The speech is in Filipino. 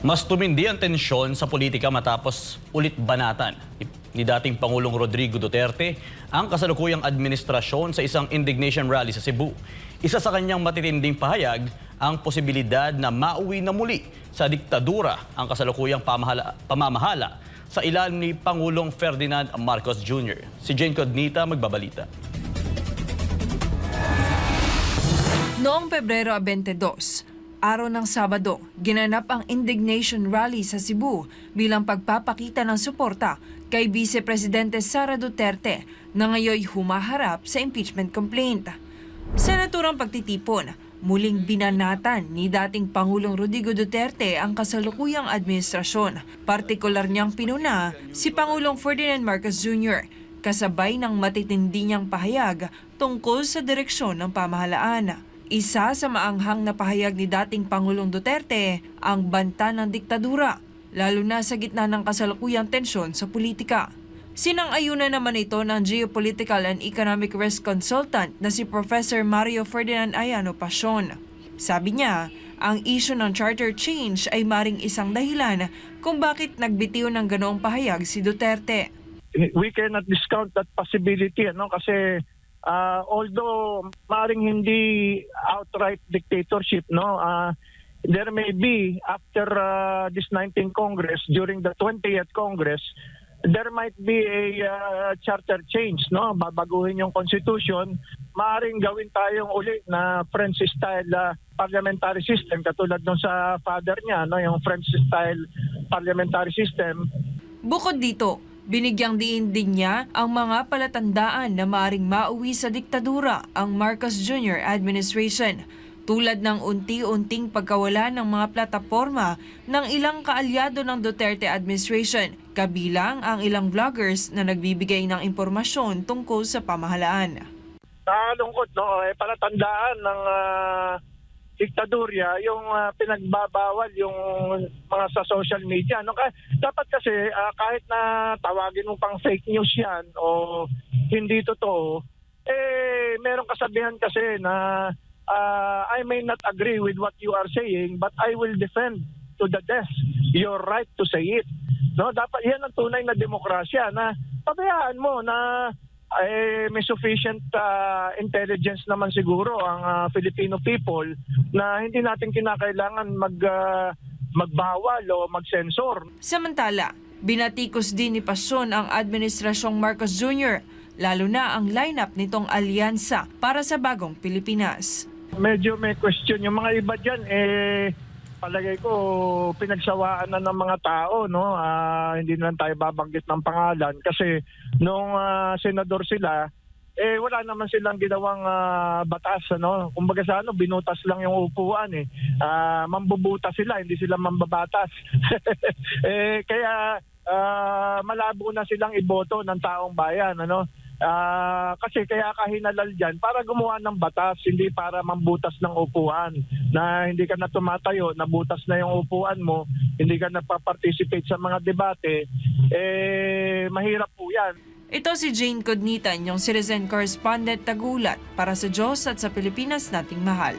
Mas tumindi ang tensyon sa politika matapos ulit banatan ni dating Pangulong Rodrigo Duterte ang kasalukuyang administrasyon sa isang indignation rally sa Cebu. Isa sa kanyang matitinding pahayag ang posibilidad na mauwi na muli sa diktadura ang kasalukuyang pamamahala sa ilalim ni Pangulong Ferdinand Marcos Jr. Si Jane Codnita magbabalita. Noong Pebrero 22, araw ng Sabado, ginanap ang indignation rally sa Cebu bilang pagpapakita ng suporta kay Vice Presidente Sara Duterte na ngayon humaharap sa impeachment complaint. Sa naturang pagtitipon, muling binanatan ni dating Pangulong Rodrigo Duterte ang kasalukuyang administrasyon. Partikular niyang pinuna si Pangulong Ferdinand Marcos Jr. kasabay ng matitindi niyang pahayag tungkol sa direksyon ng pamahalaan. Isa sa maanghang na pahayag ni dating Pangulong Duterte ang banta ng diktadura, lalo na sa gitna ng kasalukuyang tensyon sa politika. Sinang-ayunan naman ito ng Geopolitical and Economic Risk Consultant na si Professor Mario Ferdinand Ayano Pasion. Sabi niya, ang issue ng charter change ay maring isang dahilan kung bakit nagbitiw ng ganoong pahayag si Duterte. We cannot discount that possibility, kasi although maring hindi outright dictatorship, there may be after this 19th Congress, during the 20th Congress, there might be a charter change, babaguhin yung constitution. Maaring gawin tayong uli na French style parliamentary system katulad nung sa father niya, yung French style parliamentary system. Bukod dito, binigyang diin din niya ang mga palatandaan na maaring mauwi sa diktadura ang Marcos Jr. administration, tulad ng unti-unting pagkawala ng mga plataforma ng ilang kaalyado ng Duterte administration, kabilang ang ilang vloggers na nagbibigay ng impormasyon tungkol sa pamahalaan. Nalungkot, palatandaan ng diktadurya yung pinagbabawal yung mga sa social media. Dapat kasi kahit na tawagin mo pang fake news yan o hindi totoo, merong kasabihan kasi na I may not agree with what you are saying, but I will defend to the death your right to say it. Dapat yan ang tunay na demokrasya, na pabayaan mo na may sufficient intelligence naman siguro ang Filipino people na hindi natin kinakailangan magbawal o mag-censor. Samantala, binatikos din ni Pasion ang Administrasyong Marcos Jr., lalo na ang lineup nitong alyansa para sa bagong Pilipinas. Medyo may question yung mga iba dyan, palagay ko pinagsawaan na ng mga tao, hindi na tayo babanggit ng pangalan kasi nung senador sila, wala naman silang ginawang batas, kumbaga sa binutas lang yung upuan, mambubutas sila, hindi sila mambabatas. Kaya malabo na silang iboto ng taong bayan, kasi kaya kahinalal dyan para gumawa ng batas, hindi para mambutas ng upuan, na hindi ka na tumatayo, nabutas na yung upuan mo, hindi ka napaparticipate sa mga debate, mahirap po yan. Ito si Jane Codnita, inyong citizen correspondent tagulat para sa Diyos at sa Pilipinas nating mahal.